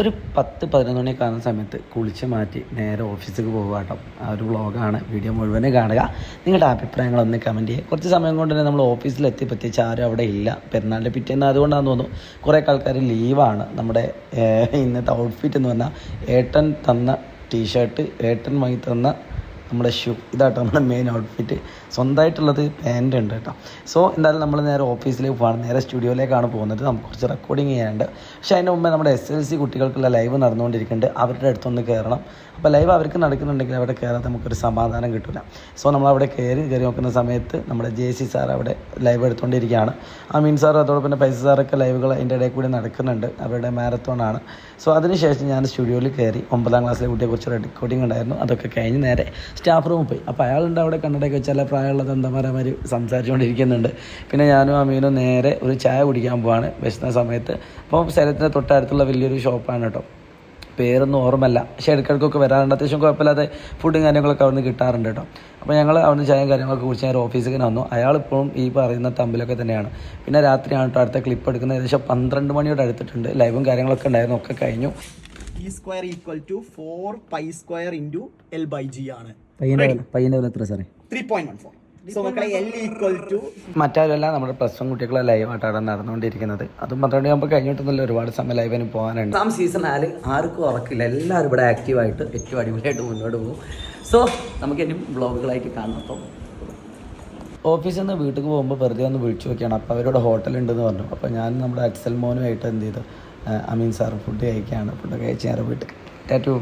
ഒരു 10-11 മണി കാണുന്ന സമയത്ത് കുളിച്ച് മാറ്റി നേരെ ഓഫീസിലേക്ക് പോകുക കേട്ടോ. ആ ഒരു വ്ളോഗാണ്. വീഡിയോ മുഴുവനെ കാണുക. നിങ്ങളുടെ അഭിപ്രായങ്ങളൊന്ന് കമൻറ്റ് ചെയ്യുക. കുറച്ച് സമയം കൊണ്ട് തന്നെ നമ്മൾ ഓഫീസിലെത്തി, പ്രത്യേകിച്ച് ആരും അവിടെ ഇല്ല. പെരുന്നാളിൻ്റെ പിറ്റേന്ന് അതുകൊണ്ടാണെന്ന് തോന്നുന്നു കുറേ ആൾക്കാർ ലീവാണ്. നമ്മുടെ ഇന്നത്തെ ഔട്ട്ഫിറ്റ് എന്ന് പറഞ്ഞാൽ ഏട്ടൻ തന്ന ടീഷർട്ട്, ഏട്ടൻ വാങ്ങി തന്ന നമ്മുടെ ഷൂ, ഇതാട്ടോ നമ്മുടെ മെയിൻ ഔട്ട്ഫിറ്റ്. സ്വന്തമായിട്ടുള്ളത് പാൻറ് ഉണ്ട് കേട്ടോ. സോ എന്തായാലും നമ്മൾ നേരെ ഓഫീസിലേക്ക് പോകണം. നേരെ സ്റ്റുഡിയോയിലേക്കാണ് പോകുന്നത്. നമുക്ക് കുറച്ച് റെക്കോർഡിങ് ചെയ്യാനുണ്ട്. പക്ഷേ അതിന് മുമ്പേ നമ്മുടെ SLC കുട്ടികൾക്കുള്ള ലൈവ് നടന്നുകൊണ്ടിരിക്കുന്നുണ്ട്. അവരുടെ അടുത്തൊന്ന് കയറണം. അപ്പോൾ ലൈവ് അവർക്ക് നടക്കുന്നുണ്ടെങ്കിൽ അവിടെ കയറാതെ നമുക്കൊരു സമാധാനം കിട്ടില്ല. സോ നമ്മളവിടെ കയറി നോക്കുന്ന സമയത്ത് നമ്മുടെ JC സാർ അവിടെ ലൈവ് എടുത്തുകൊണ്ടിരിക്കുകയാണ്. അമീൻ സാർ അതോടൊപ്പം തന്നെ പൈസ സാറൊക്കെ ലൈവുകൾ അതിൻ്റെ ഇടയിൽ കൂടി നടക്കുന്നുണ്ട്. അവരുടെ മാരത്തോണാണ്. സോ അതിനുശേഷം ഞാൻ സ്റ്റുഡിയോയിൽ കയറി 9ാം ക്ലാസ്സിലെ കുട്ടിയെക്കുറിച്ച് റെക്കോർഡിംഗ് ഉണ്ടായിരുന്നു. അതൊക്കെ കഴിഞ്ഞ് നേരെ സ്റ്റാഫ് റൂമിൽ പോയി. അപ്പോൾ അയാളുണ്ട് അവിടെ കണ്ണടയൊക്കെ വെച്ച് ചില പ്രായമുള്ള തന്തമാരമാർ സംസാരിച്ചുകൊണ്ടിരിക്കുന്നുണ്ട്. പിന്നെ ഞാനും അമീനും നേരെ ഒരു ചായ കുടിക്കാൻ പോവാണ് വിശന്ന സമയത്ത്. അപ്പോൾ സ്ഥലത്തിന് തൊട്ടടുത്തുള്ള വലിയൊരു ഷോപ്പാണ് കേട്ടോ. പേരൊന്നും ഓർമ്മല്ല, പക്ഷേ ഇടയ്ക്കിടയ്ക്കൊക്കെ വരാറുണ്ട്. അത്യാവശ്യം കുഴപ്പമില്ലാതെ ഫുഡും കാര്യങ്ങളൊക്കെ അവിടെ നിന്ന് കിട്ടാറുണ്ട് കേട്ടോ. അപ്പോൾ ഞങ്ങൾ അവിടുന്ന് ചായയും കാര്യങ്ങളൊക്കെ കുറിച്ച് ഞാൻ ഓഫീസിൽ വന്നു. അയാളിപ്പോഴും ഈ പറയുന്ന തമ്പിലൊക്കെ തന്നെയാണ്. പിന്നെ രാത്രിയാണ് കേട്ടോ അടുത്ത ക്ലിപ്പ് എടുക്കുന്നത്. ഏകദേശം 12 മണിയോട് അടുത്തിട്ടുണ്ട്. ലൈവും കാര്യങ്ങളൊക്കെ ഉണ്ടായിരുന്നു, ഒക്കെ കഴിഞ്ഞു. E² = 4π² × L/G ആണ്. പയ്യൻ്റെ വില എത്ര സാറേ? 3.14. സോ മക്കളെ L = മറ്റാരല്ല നമ്മുടെ +1 കുട്ടികളെ ലൈവായിട്ടാണ് നടന്നുകൊണ്ടിരിക്കുന്നത്. അതും 12 മണിയാകുമ്പോൾ കഴിഞ്ഞിട്ടൊന്നുമില്ല, ഒരുപാട് സമയം ലൈവിന് പോകാനുണ്ട്. സീസൺ 4 ആർക്കും ഉറക്കില്ല, എല്ലാവരും ഇവിടെ ആക്റ്റീവായിട്ട് ഏറ്റവും അടിപൊളിയായിട്ട് മുന്നോട്ട് പോകും. സോ നമുക്ക് ഇനിയും വ്ളോഗുകളായിട്ട് കാണാം. അപ്പം ഓഫീസിൽ നിന്ന് വീട്ടിൽ പോകുമ്പോൾ വെറുതെ ഒന്ന് വിളിച്ചു നോക്കിയാണ്. അപ്പോൾ അവരോട് ഹോട്ടലുണ്ടെന്ന് പറഞ്ഞു. അപ്പോൾ ഞാൻ നമ്മുടെ അക്സൽ മോനുമായിട്ട് എന്ത് ചെയ്തു, അമീൻ സാർ ഫുഡ് കഴിക്കുകയാണ്. ഫുഡ് കഴിച്ച് നേരെ വീട്ടിൽ ടാറ്റു